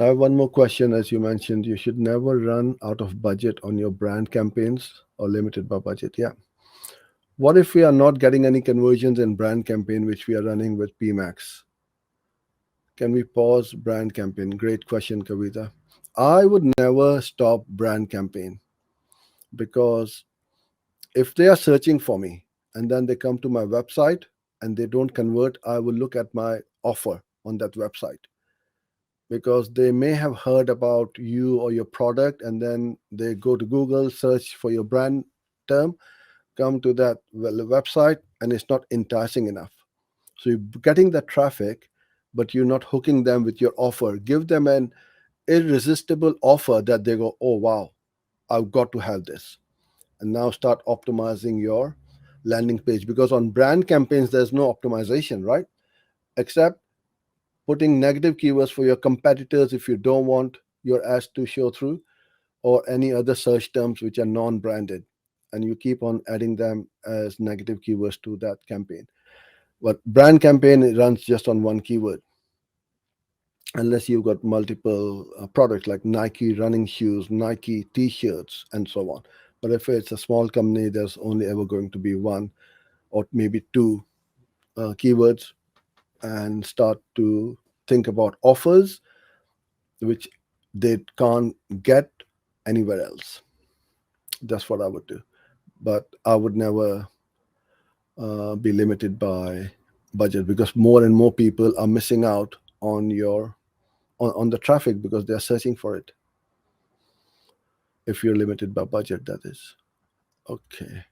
I have one more question. As you mentioned, you should never run out of budget on your brand campaigns or limited by budget. Yeah. What if we are not getting any conversions in brand campaign which we are running with PMAX? Can we pause brand campaign? Great question, Kavita. I would never stop brand campaign because if they are searching for me and then they come to my website and they don't convert, I will look at my offer on that website because they may have heard about you or your product and then they go to Google, search for your brand term, come to that website, and it's not enticing enough. So you're getting that traffic, but you're not hooking them with your offer. Give them an irresistible offer that they go, oh wow, I've got to have this. And now start optimizing your landing page because on brand campaigns there's no optimization, right? Except putting negative keywords for your competitors if you don't want your ads to show through, or any other search terms which are non-branded, and you keep on adding them as negative keywords to that campaign. But brand campaign, it runs just on one keyword unless you've got multiple products like Nike running shoes, Nike t-shirts, and so on. But if it's a small company, there's only ever going to be one or maybe two keywords, and start to think about offers which they can't get anywhere else. That's what I would do. But I would never be limited by budget because more and more people are missing out on your on the traffic because they are searching for it. If you're limited by budget, that is. Okay.